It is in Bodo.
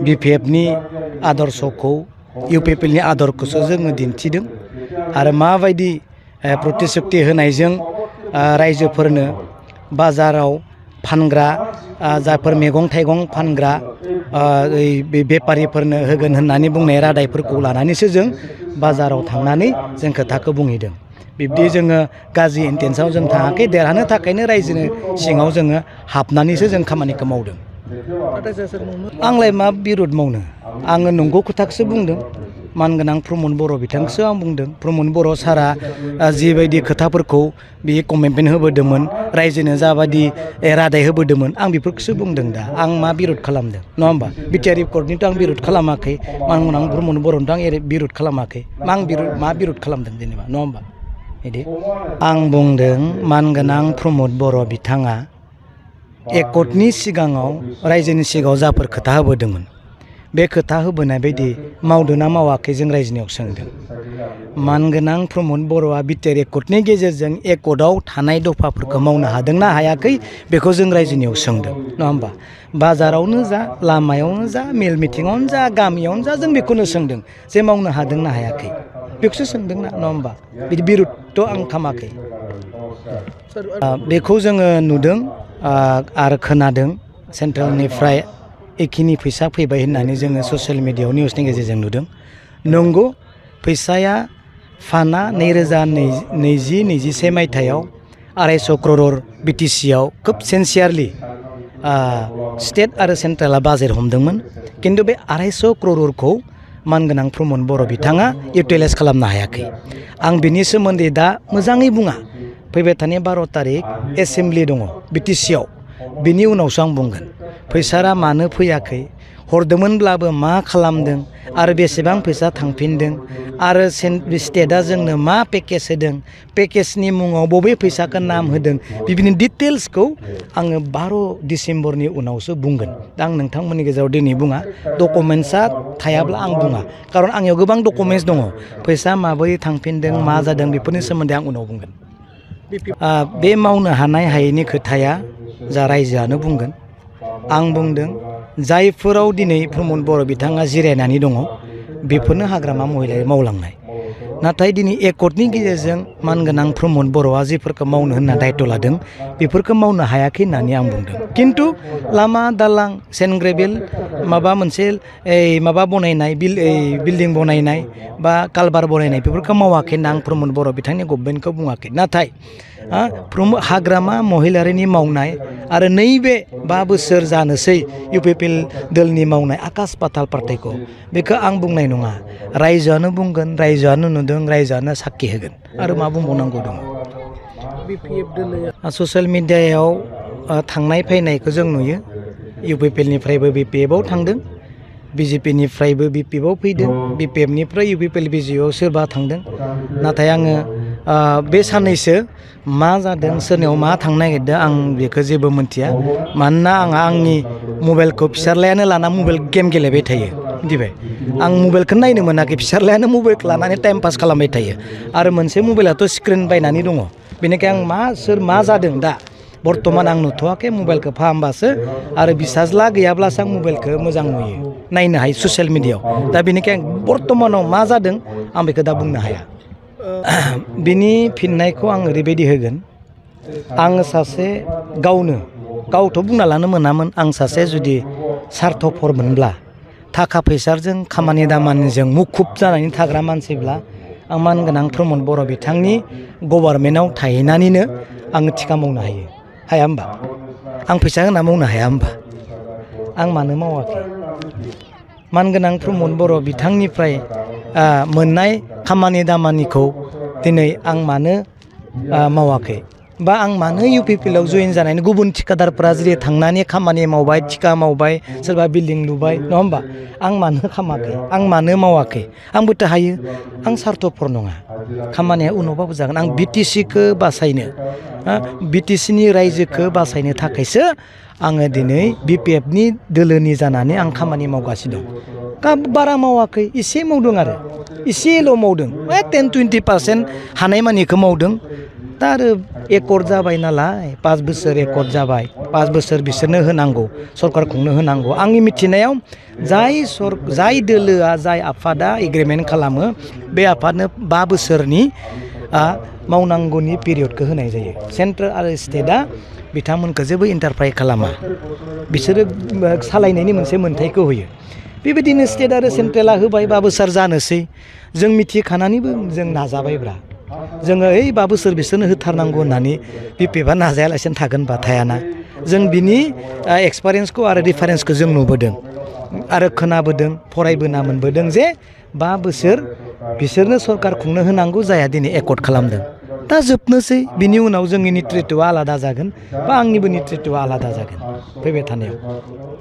BPFनि आदर्शखौ UPPLनि आदर्शखौसो जोङो दिन्थिदों आरो माबायदि प्रतिश्रुति होनायजों रायजोफोरनो बाजाराव फानग्रा जायफोर मैगं थाइगं फानग्रा बेफारिफोरनो होगोन होननानै बुंनाय रादायफोरखौ लानानैसो जों बाजाराव थांनानै जों खोथाखौ बुंहैदों। बिब्दि जोङो गाज्रि इन्टेन्सआव जों थाङाखै, देरहानो थाखायनो रायजोनि सिङाव जोङो हाबनानैसो जों खामानिखौ मावदों। आंलाय मा बिरोध मावनो, आङो नंगौ खोथाखौसो बुंदों। मानगोनां प्रमद बर' बिथांखौसो आं बुंदों। प्रमद बर' सारा जिबायदि खोथाफोरखौ बियो कमिटमेन्ट होबोदोंमोन, रायजोनो जाबायदि रादाय होबोदोंमोन, आं बेफोरखौसो बुंदों। दा आं मा बिरोध खालामदों नङा होमबा? बिटिआर कर्टनिथ' आं बिरोध खालामाखै, मानगोनां प्रमद बर'निथ' आं बिरोध खालामाखै। मा बिरोध खालामदों जेनेबा नङा होमबा? बिदि आं बुंदों मानगोनां प्रमद बर' बिथाङा एकर्टनि सिगाङाव रायजोनि सिगाङाव जाफोर खोथा होबोदोंमोन, बे खोथा होबोनाय बायदि मावदों ना मावाखै जों रायजोनियाव सोंदों। मानगोनां प्रमद बर'आ बिटिआर एकर्टनि गेजेरजों एकर्टआव थानाय दफाफोरखौ मावनो हादोंना हायाखै बेखौ जों रायजोनियाव सोंदों नङा होमबा? बाजारावनो जा, लामायावनो जा, मेल मिटिङावनो जा, गामियावनो जा, जों बेखौनो सोंदों जे मावनो हादोंना हायाखै, बेखौसो सोंदोंना नङा होमबा? बिदि बिरोधथ' आं खालामाखै। बेखौ जोङो नुदों आरो खोनादों, सेन्ट्रेलनिफ्राय एखिनि फैसा फैबाय होननानै जोङो ससियेल मिडियायाव निउसनि गेजेरजों नुदों। नंगौ, फैसाया फान्डआ 2020-21 मायथाइयाव 250 crore BTCआव खोब सिनसियारलि स्टेट आरो सेन्ट्रेला बाजेट हमदोंमोन, खिन्थु बे 250 crore मानगोनां प्रमद बर' बिथाङा इउटिलाइज खालामनो हायाखै। आं बिनि सोमोन्दै दा मोजाङै बुङा, फैबाय थानाय 12 तारिख एसेमब्लि दङ BTCआव, बिनि उनावसो आं बुंगोन फैसाया मानो फैयाखै, हरदोंमोनब्लाबो मा खालामदों आरो बेसेबां फैसा थांफिनदों आरो स्टेटआ जोंनो मा पेकेज होदों, पेकेजनि मुङाव बबे फैसाखौ नाम होदों, बिदिनो डिटेल्सखौ आङो 12 डिसेम्बरनि उनावसो बुंगोन। दा आं नोंथांमोननि गेजेराव दिनै बुङा, डकुमेन्टसा थायाब्ला आं बुङा, खारन आंनियाव गोबां डकुमेन्टस दङ, फैसा माबोरै थांफिनदों मा जादों बेफोरनि सोमोन्दै आं उनाव बुंगोन। बे मावनो हानाय हायैनि खोथाया जा रायजोआनो बुंगोन। आं बुंदों जायफोराव दिनै प्रमद बर' बिथाङा जिरायनानै दङ बेफोरनो हाग्रामा महिलारि मावलांनाय, नाथाय दिनै एकर्टनि गेजेरजों मानगोनां प्रमद बर'आ जिफोरखौ मावनो होनना दायथ' लादों बेफोरखौ मावनो हायाखै होननानै आं बुंदों। खिन्थु लामा दालां सेन्ट ग्रेभेल माबा मोनसे माबा बनायनाय बिल्डिं बनायनाय बा कालभार बनायनाय बेफोरखौ मावाखै होनना आं प्रमद बर' बिथांनि गभर्नमेन्टखौ बुङाखै। नाथाय हाग्रामा महिलारिनि मावनाय आरो नैबे 5 बोसोर जानोसै UPPL दोलनि मावनाय आकाश पाताल पार्थक्य, बेखौ आं बुंनाय नङा, रायजोआनो बुंगोन, रायजोआनो नुदों, रायजोआनो साखि होगोन, आरो मा बुंबावनांगौ दङ। ससियेल मिडियायाव थांनाय फैनायखौ जों नुयो, UPPLनिफ्रायबो BPFआव थांदों, BJPनिफ्रायबो BPFआव फैदों, BPFनिफ्राय UPPL BJPआव सोरबा थांदों। नाथाय आङो बे साननैसो मा जादों, सोरनियाव मा थांनो नागिरदों आं बेखौ जेबो मोनथिया, मानोना आंहा आंनि मबाइलखौ फिसाज्लायानो लाना मबाइल गेम गेलेबाय थायो, मिथिबाय? आं मबाइलखौ नायनो मोनाखै, फिसाज्लायानो मबाइलखौ लानानै टाइम पास खालामबाय थायो, आरो मोनसे मबाइलाथ' स्क्रिन बायनानै दङ, बेनिखायनो आं सोर मा जादों दा बर्थमान आं नुथ'वाखै, मबाइलखौ फाहामबासो आरो फिसाज्ला गैयाब्लासो आं मबाइलखौ मोजां नुयो, नायनो हायो ससियेल मिडियायाव। दा बेनिखायनो बर्थमानाव मा जादों आं बेखौ दा बुंनो हाया। बिनि फिननायखौ आं ओरैबायदि होगोन, आं सासे गावथ' बुंना लानो मोनामोन, आं सासे जुदि सार्थफरमोनब्ला, थाखा फैसाजों खामानि दामानिजों मुखुब जानानै थाग्रा मानसिब्ला आं मानगोनां प्रमद बर' बिथांनि गभर्नमेन्टआव थाहैनानैनो आङो थिखा मावनो हाया होमबा? आं फैसा होना मावनो हाया होमबा? आं मानो मावाखै? मानगोनां प्रमद बर' बिथांनिफ्राय मोननाय खामानि दामानिखौ दिनै आं मानो मावाखै, बा आं मानो UPPLआव जयेन जानायनि गुबुन थिखादारफोरा जेरै थांनानै खामानि मावबाय, थिखा मावबाय, सोरबा बिल्डिं लुबाय नङा होमबा? आं मानो खालामाखै, आं मानो मावाखै? आंबोथ' हायो, आं सार्थफर नङा, खामानिया उनावबाबो जागोन। आं BTCखौ बासायनो, BTCनि रायजोखौ बासायनो थाखायसो आङो दिनै BPFनि दोलोनि जानानै आं खामानि मावगासिनो दं। बारा मावाखै, एसे मावदों, आरो एसेल' मावदों, 10-20% हानायमानिखौ मावदों। दा आरो एकर्ड जाबाय नालाय 5 बोसोर एकर्ड जाबाय 5 बोसोर बिसोरनो होनांगौ सरकार खुंनो होनांगौ आंनि मिथिनायाव जाय दोलोआ जाय आफादा एग्रिमेन्ट खालामो बे आफादनो 5 बोसोरनि मावनांगौनि पिरियडखौ होनाय जायो सेन्ट्रेल आरो स्टेटआ बिथांमोनखौ जेबो इन्टारफाय खालामा बिसोरो सालायनायनि मोनसे मोन्थायखौ होयो बेबायदिनो स्टेट आरो सेन्ट्रेला होबाय 5 बोसोर जानोसै जों मिथिखानानैबो जों नाजाबायब्रा जोङो 5 बोसोर बिसोरनो होथारनांगौ होननानै बिपिएफआ नाजायालासिनो थागोनबा थायाना जों बिनि एक्सपिरियेन्सखौ आरो रिफारेन्सखौ जों नुबोदों आरो खोनाबोदों फरायबोना मोनबोदों जे 5 बोसोर बिसोरनो सरकार खुंनो होनांगौ जाया दिनै एकर्ड खालामदों दा जोबनोसै बिनि उनाव जोंनि नेतृत्वआ आलादा जागोन बा आंनिबो नेतृत्वआ आलादा जागोन फैबाय थानायाव